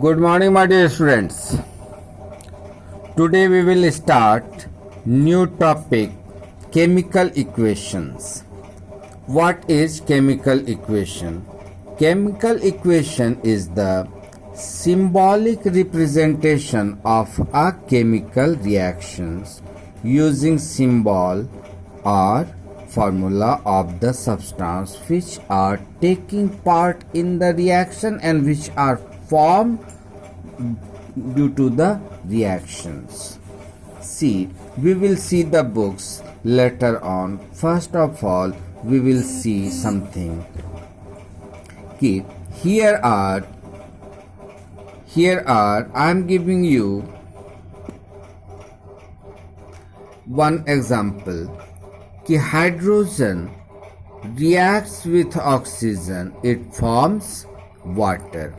Good morning, my dear students. Today we will start new topic, chemical equations. What is chemical equation? Chemical equation is the symbolic representation of a chemical reactions using symbol or formula of the substance which are taking part in the reaction and which are formed due to the reactions. See, we will see the books later on. First of all, we will see something. Okay, here are I am giving you one example. कि hydrogen reacts with oxygen, it forms water.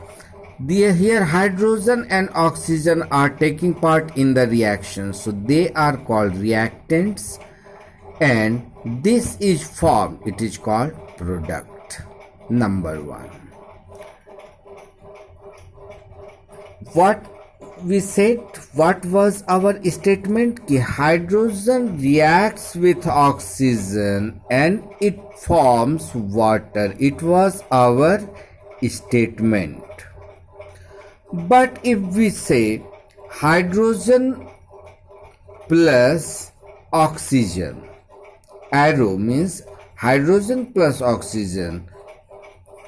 Here hydrogen and oxygen are taking part in the reaction, so they are called reactants, and this is formed, it is called product. Number one, what we said, what was our statement? Ki hydrogen reacts with oxygen and it forms water. It was our statement. But if we say hydrogen plus oxygen, arrow means hydrogen plus oxygen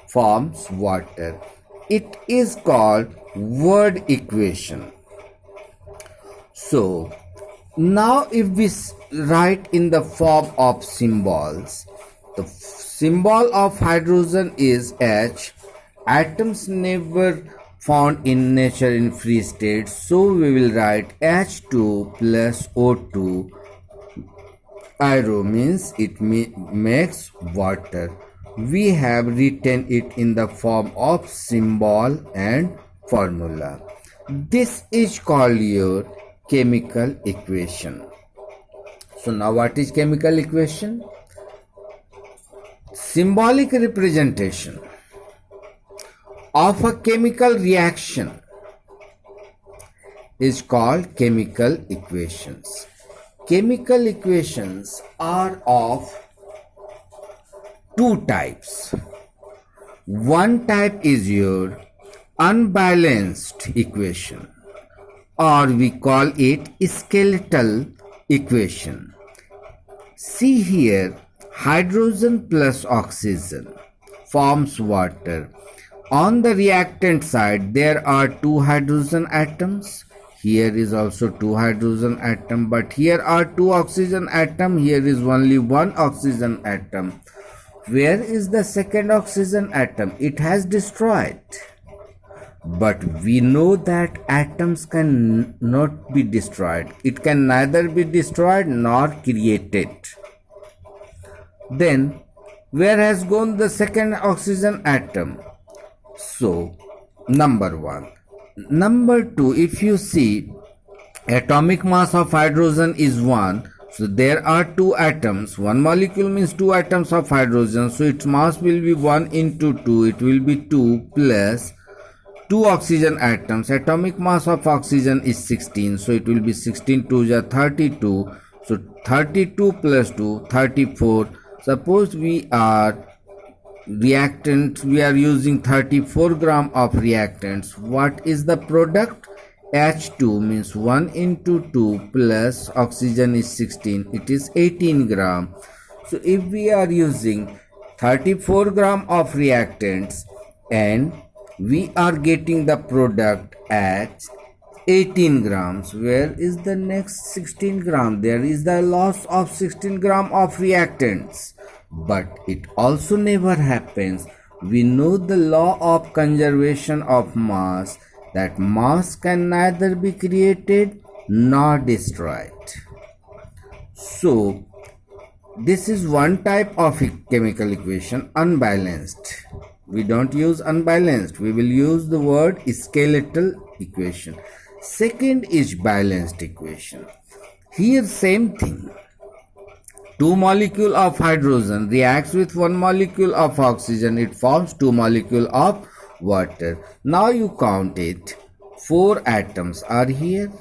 forms water, it is called word equation. So now if we write in the form of symbols, the symbol of hydrogen is H. Atoms never found in nature in free state, so we will write H2 plus O2. Arrow means it makes water. We have written it in the form of symbol and formula. This is called your chemical equation. So now what is chemical equation? Symbolic representation of a chemical reaction is called chemical equations. Chemical equations are of two types. One type is your unbalanced equation, or we call it skeletal equation. See here, hydrogen plus oxygen forms water. On the reactant side, there are two hydrogen atoms. Here is also two hydrogen atom, but here are two oxygen atom. Here is only one oxygen atom. Where is the second oxygen atom? It has destroyed. But we know that atoms can not be destroyed. It can neither be destroyed nor created. Then, where has gone the second oxygen atom? So, number one. Number two, if you see, atomic mass of hydrogen is 1. So, there are two atoms. One molecule means two atoms of hydrogen. So, its mass will be 1 into 2. It will be 2 plus 2 oxygen atoms. Atomic mass of oxygen is 16. So, it will be 16 to the 32. So, 32 plus 2, 34. Suppose we are reactant, we are using 34 gram of reactants. What is the product? H2 means 1 into 2 plus oxygen is 16. It is 18 gram. So if we are using 34 gram of reactants and we are getting the product at 18 grams, where is the next 16 gram? There is the loss of 16 gram of reactants. But it also never happens. We know the law of conservation of mass, that mass can neither be created nor destroyed. So this is one type of chemical equation, unbalanced. We don't use unbalanced, we will use the word skeletal equation. Second is balanced equation. Here same thing. Two molecule of hydrogen reacts with one molecule of oxygen, it forms two molecule of water. Now you count it. 4 atoms are here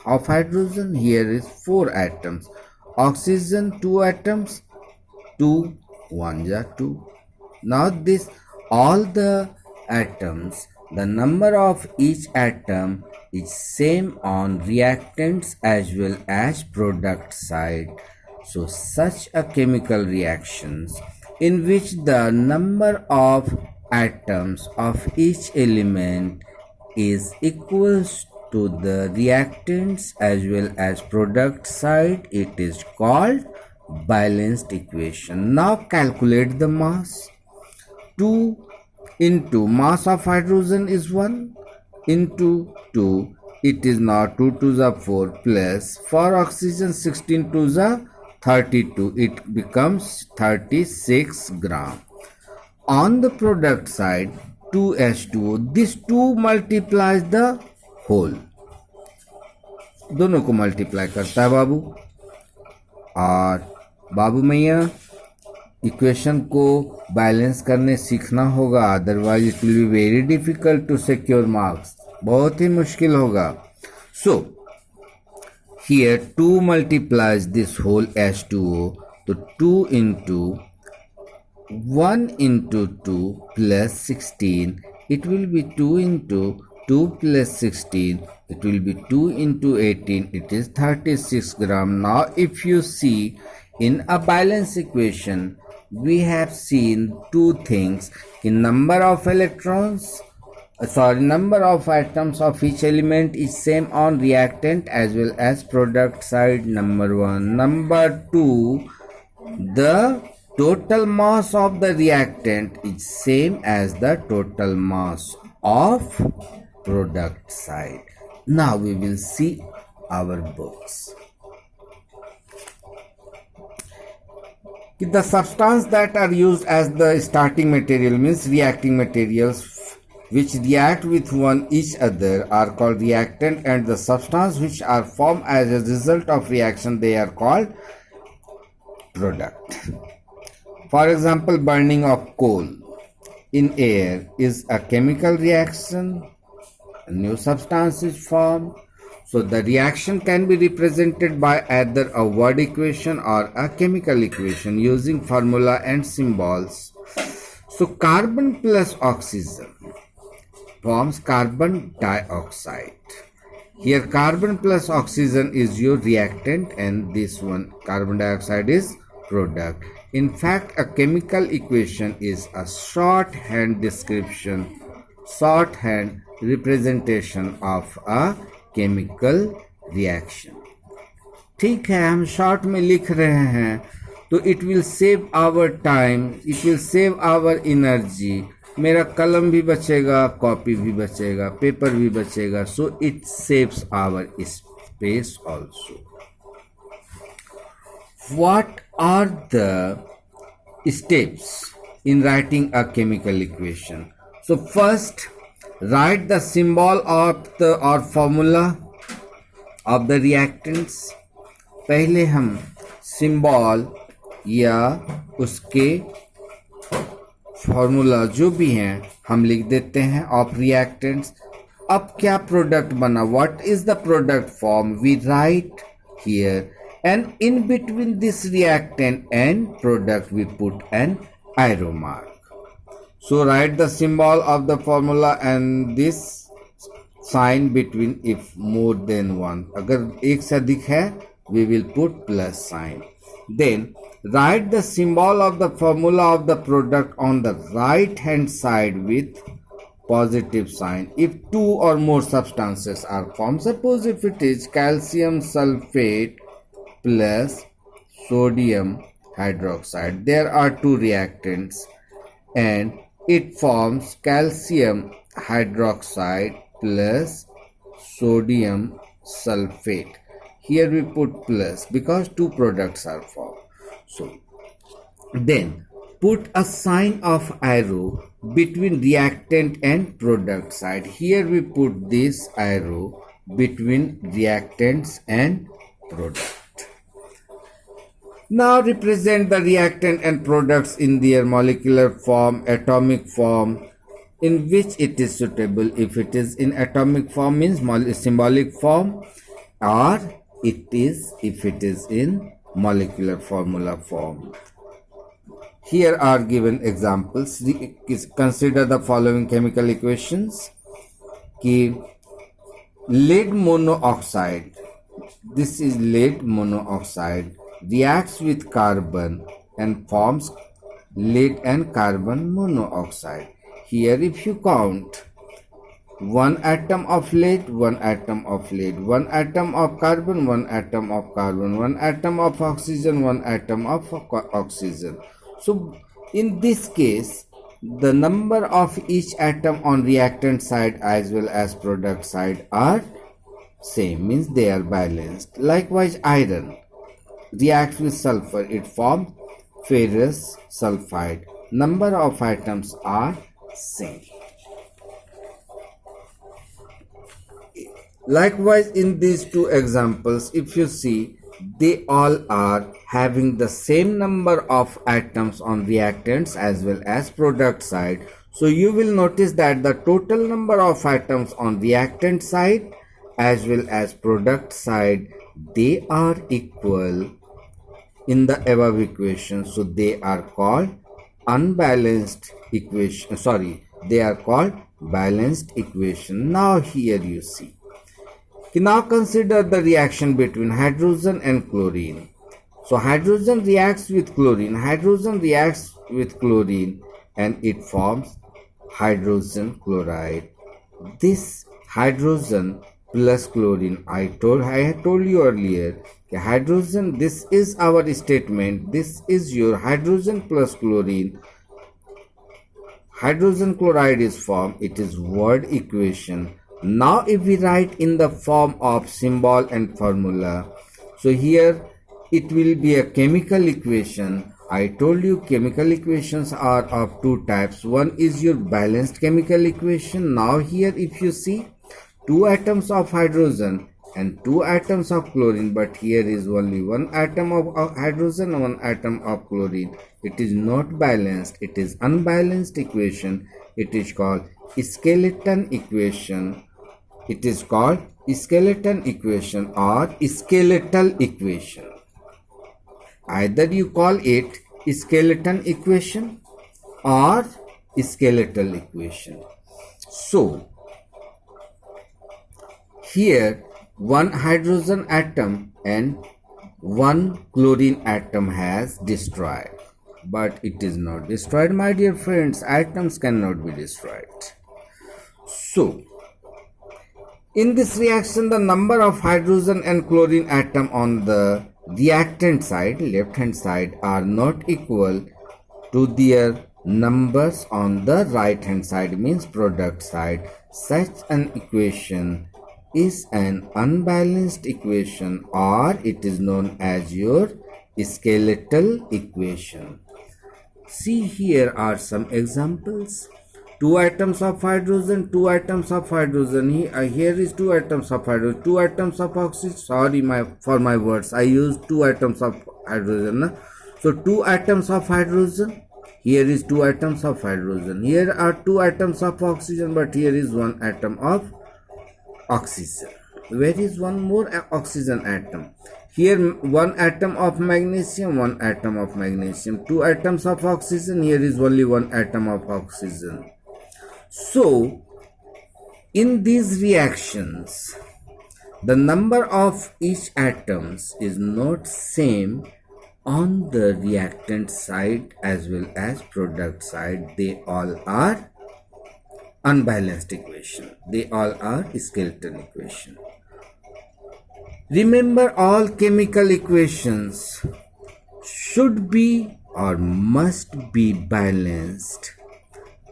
of hydrogen. Here is 4 atoms. Oxygen 2 atoms. 2 1 ja 2. Now this all the atoms, the number of each atom is same on reactants as well as product side. So such a chemical reactions in which the number of atoms of each element is equals to the reactants as well as product side, it is called balanced equation. Now calculate the mass. 2 into mass of hydrogen is 1 into 2, it is now 2 to the 4 plus for oxygen 16 to the 32, it becomes 36 gram. On the product side 2H2O, this 2 multiplies the whole, दोनों को multiply करता है बाबू। और बाबू मैया equation को balance करने सीखना होगा, otherwise it will be very difficult to secure marks, बहुत ही मुश्किल होगा। So here 2 multiplies this whole H2O, तो 2 into 1 into 2 plus 16, it will be 2 into 2 plus 16, it will be 2 into 18, it is 36 gram. Now if you see in a balance equation, we have seen two things, in number of electrons, number of atoms of each element is same on reactant as well as product side, number 1. Number 2, the total mass of the reactant is same as the total mass of product side. Now we will see our books. The substance that are used as the starting material means reacting materials which react with one each other are called reactant, and the substance which are formed as a result of reaction they are called product. For example, burning of coal in air is a chemical reaction, a new substance is formed. So the reaction can be represented by either a word equation or a chemical equation using formula and symbols. So carbon plus oxygen forms carbon dioxide. Here carbon plus oxygen is your reactant and this one carbon dioxide is product. In fact, a chemical equation is a shorthand description, shorthand representation of a chemical reaction. ठीक है, हम short में लिख रहे हैं तो it will save our time, it will save our energy, मेरा कलम भी बचेगा, कॉपी भी बचेगा, पेपर भी बचेगा, so it saves our space also. What are the steps in writing a chemical equation? So first, write the symbol of the or formula of the reactants. पहले हम symbol या उसके फॉर्मूला जो भी हैं हम लिख देते हैं ऑफ रिएक्टेंट्स. अब क्या प्रोडक्ट बना, what is the product form, we write here, and in between this reactant and product we put an arrow mark. So write the symbol of the formula and this sign between if more than one. अगर एक से अधिक है we will put plus sign. Then write the symbol of the formula of the product on the right hand side with positive sign if two or more substances are formed. Suppose if it is calcium sulfate plus sodium hydroxide, there are two reactants and it forms calcium hydroxide plus sodium sulfate. Here we put plus because two products are formed. So then put a sign of arrow between reactant and product side. Here we put this arrow between reactants and product. Now represent the reactant and products in their molecular form, atomic form, in which it is suitable. If it is in atomic form means symbolic form, or if it is in molecular formula form. Here are given examples. Consider the following chemical equations. Lead monoxide, this is lead monoxide, reacts with carbon and forms lead and carbon monoxide. Here if you count, one atom of lead, one atom of lead, one atom of carbon, one atom of carbon, one atom of oxygen, one atom of oxygen. So in this case, the number of each atom on reactant side as well as product side are same, means they are balanced. Likewise, iron reacts with sulfur, it forms ferrous sulfide. Number of atoms are same. Likewise, in these two examples, if you see, they all are having the same number of atoms on reactants as well as product side. So you will notice that the total number of atoms on reactant side as well as product side, they are equal in the above equation. So they are called unbalanced equation. They are called balanced equation. Now here you see. Now consider the reaction between hydrogen and chlorine. So hydrogen reacts with chlorine. Hydrogen reacts with chlorine and it forms hydrogen chloride. This hydrogen plus chlorine, I had told you earlier, hydrogen, this is our statement. This is your hydrogen plus chlorine. Hydrogen chloride is formed. It is word equation. Now if we write in the form of symbol and formula, so here it will be a chemical equation. I told you chemical equations are of two types. One is your balanced chemical equation. Now here if you see, two atoms of hydrogen and two atoms of chlorine, but here is only one atom of hydrogen and one atom of chlorine. It is not balanced. It is unbalanced equation. It is called skeleton equation. It is called skeleton equation or skeletal equation. Either you call it skeleton equation or skeletal equation. So here one hydrogen atom and one chlorine atom has destroyed, but it is not destroyed, my dear friends. Atoms cannot be destroyed. So in this reaction, the number of hydrogen and chlorine atom on the reactant side, left hand side, are not equal to their numbers on the right hand side, means product side. Such an equation is an unbalanced equation, or it is known as your skeletal equation. See, here are some examples. Two atoms of hydrogen, two atoms of hydrogen. Here is two atoms of hydrogen, two atoms of oxygen. Sorry, for my words, I used two atoms of hydrogen. So two atoms of hydrogen. Here is two atoms of hydrogen. Here are two atoms of oxygen, but here is one atom of oxygen. Where is one more oxygen atom? Here one atom of magnesium, one atom of magnesium. Two atoms of oxygen. Here is only one atom of oxygen. So in these reactions, the number of each atoms is not same on the reactant side as well as product side. They all are unbalanced equation. They all are skeleton equation. Remember, all chemical equations should be or must be balanced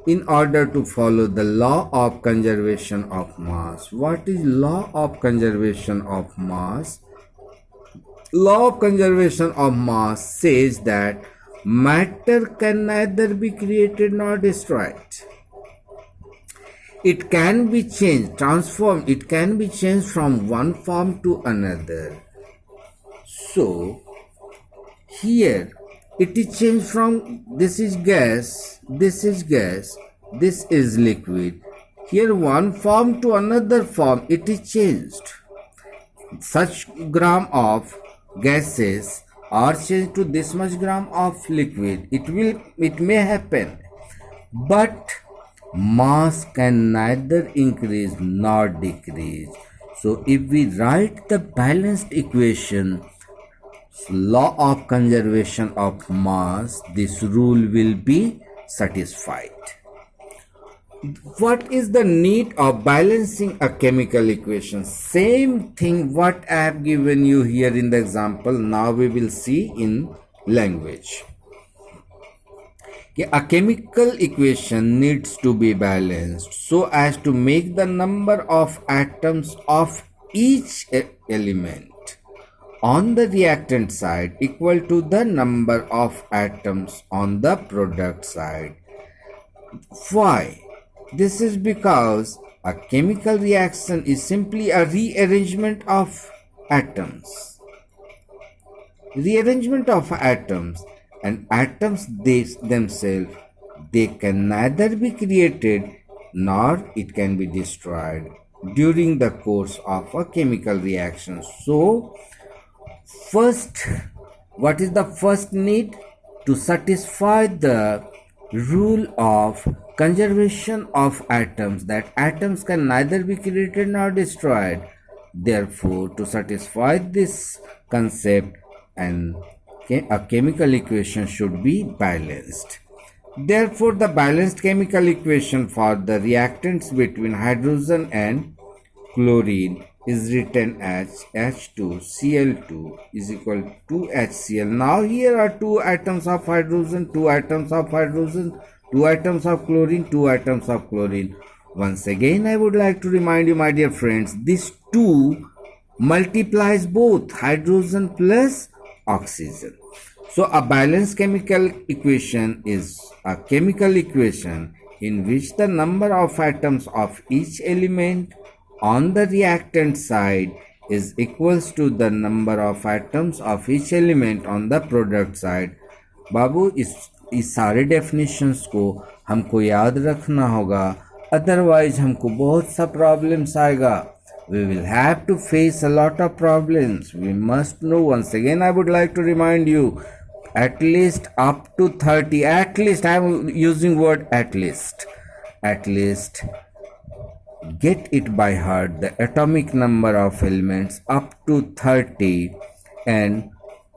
in order to follow the law of conservation of mass. What is law of conservation of mass? Law of conservation of mass says that matter can neither be created nor destroyed. It can be changed, transformed, it can be changed from one form to another. So here it is changed from this is gas, this is liquid. Here one form to another form it is changed. Such gram of gases are changed to this much gram of liquid. It may happen, but mass can neither increase nor decrease. So if we write the balanced equation, law of conservation of mass, this rule will be satisfied. What is the need of balancing a chemical equation? Same thing what I have given you here in the example, now we will see in language. A chemical equation needs to be balanced so as to make the number of atoms of each element on the reactant side equal to the number of atoms on the product side. Why? This is because a chemical reaction is simply a rearrangement of atoms. Rearrangement of atoms, and atoms themselves, they can neither be created nor it can be destroyed during the course of a chemical reaction. So, first, what is the first need? To satisfy the rule of conservation of atoms, that atoms can neither be created nor destroyed. Therefore, to satisfy this concept, and a chemical equation should be balanced. Therefore, the balanced chemical equation for the reactants between hydrogen and chlorine is written as H2Cl2 is equal to HCl. Now here are two atoms of hydrogen, two atoms of hydrogen, two atoms of chlorine, two atoms of chlorine. Once again, I would like to remind you, my dear friends, this 2 multiplies both hydrogen plus oxygen. So a balanced chemical equation is a chemical equation in which the number of atoms of each element on the reactant side is equals to the number of atoms of each element on the product side. बाबू इस सारे definitions को हमको याद रखना होगा, otherwise हमको बहुत सा प्रॉब्लम्स आएगा. We will have to face a lot of problems. We must know. Once again, I would like to remind you, at least up to 30, at least I am using word at least, get it by heart, the atomic number of elements up to 30, and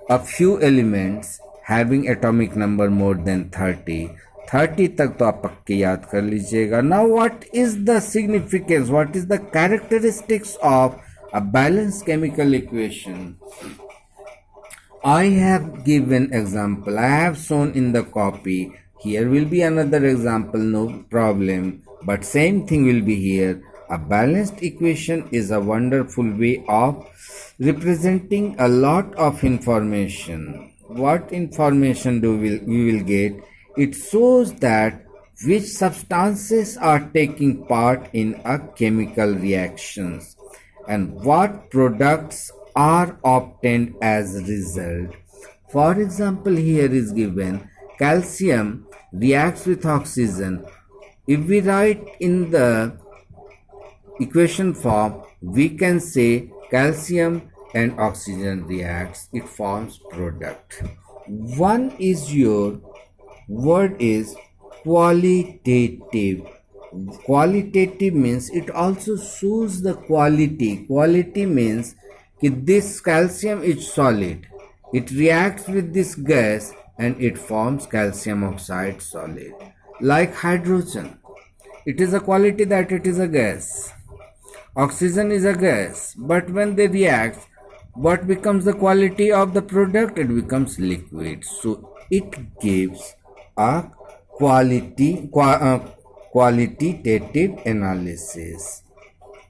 a few elements having atomic number more than 30 तक तो आप पक्के याद कर लीजिएगा. Now what is the significance, what is the characteristics of a balanced chemical equation? I have given example, I have shown in the copy. Here will be another example, no problem, but same thing will be here. A balanced equation is a wonderful way of representing a lot of information. What information we will get? It shows that which substances are taking part in a chemical reactions and what products are obtained as a result. For example, here is given calcium reacts with oxygen. If we write in the equation form, we can say calcium and oxygen reacts, it forms product. One is your word is qualitative. Qualitative means it also shows the quality. Quality means that this calcium is solid. It reacts with this gas and it forms calcium oxide solid. Like hydrogen, it is a quality that it is a gas. Oxygen is a gas, but when they react, what becomes the quality of the product? It becomes liquid. So it gives a qualitative analysis.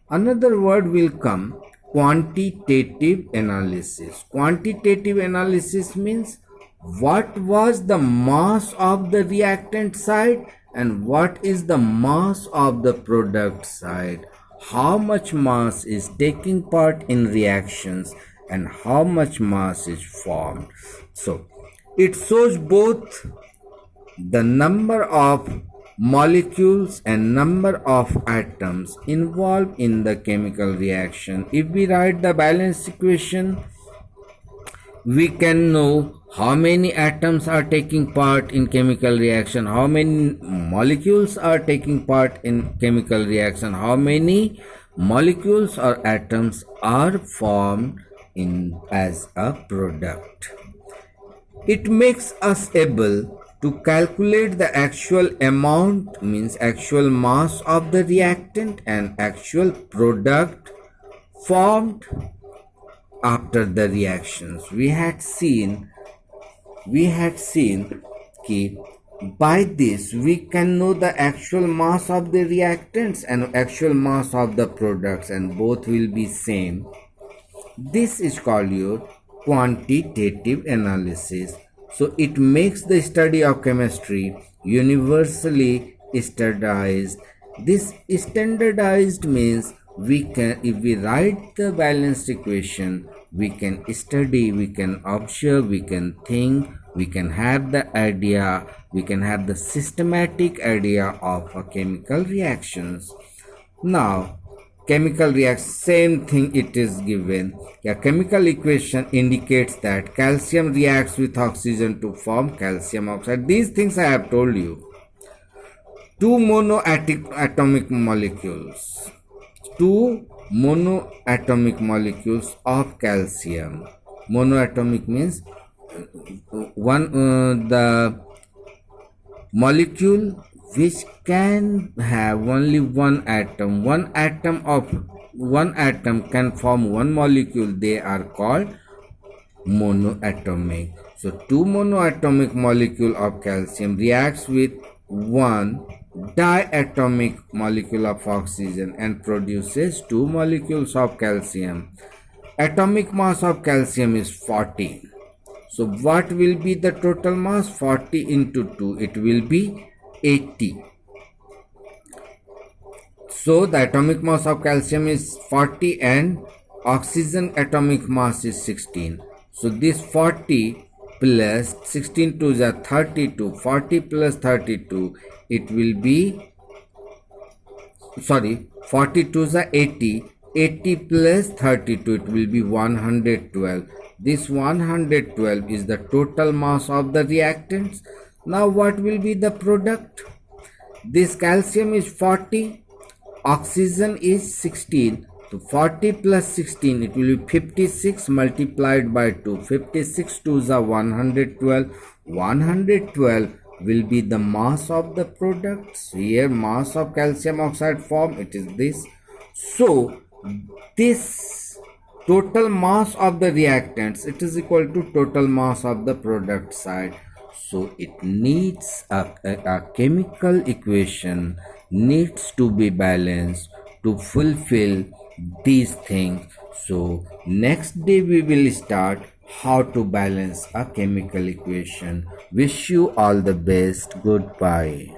Another word will come, quantitative analysis. Quantitative analysis means what was the mass of the reactant side and what is the mass of the product side. How much mass is taking part in reactions and how much mass is formed. So it shows both the number of molecules and number of atoms involved in the chemical reaction. If we write the balance equation, we can know how many atoms are taking part in chemical reaction, how many molecules are taking part in chemical reaction, how many molecules or atoms are formed in as a product. It makes us able to calculate the actual amount, means actual mass of the reactant and actual product formed after the reactions. We had seen कि by this we can know the actual mass of the reactants and actual mass of the products, and both will be same. This is called your quantitative analysis. So it makes the study of chemistry universally standardized. This standardized means we can, if we write the balanced equation, we can study, we can observe, we can think, we can have the idea, we can have the systematic idea of a chemical reactions. Now chemical reaction, same thing it is given. A chemical equation indicates that calcium reacts with oxygen to form calcium oxide. These things I have told you. Two monoatomic molecules of calcium. Monoatomic means the molecule which can have only one atom. One atom can form one molecule. They are called monoatomic. So two monoatomic molecule of calcium reacts with one diatomic molecule of oxygen and produces two molecules of calcium. Atomic mass of calcium is 40. So what will be the total mass? 40 into 2, it will be 80. So the atomic mass of calcium is 40 and oxygen atomic mass is 16. So this 40 plus 16 to the 32, 40 plus 32, it will be, 40 to the 80, 80 plus 32, it will be 112. This 112 is the total mass of the reactants. Now what will be the product? This calcium is 40, oxygen is 16. So 40 plus 16, it will be 56 multiplied by 2. 56 to the 112. 112 will be the mass of the products. Here mass of calcium oxide form, it is this. So this total mass of the reactants, it is equal to total mass of the product side. So it needs a chemical equation needs to be balanced to fulfill these things. So next day we will start how to balance a chemical equation. Wish you all the best. Goodbye.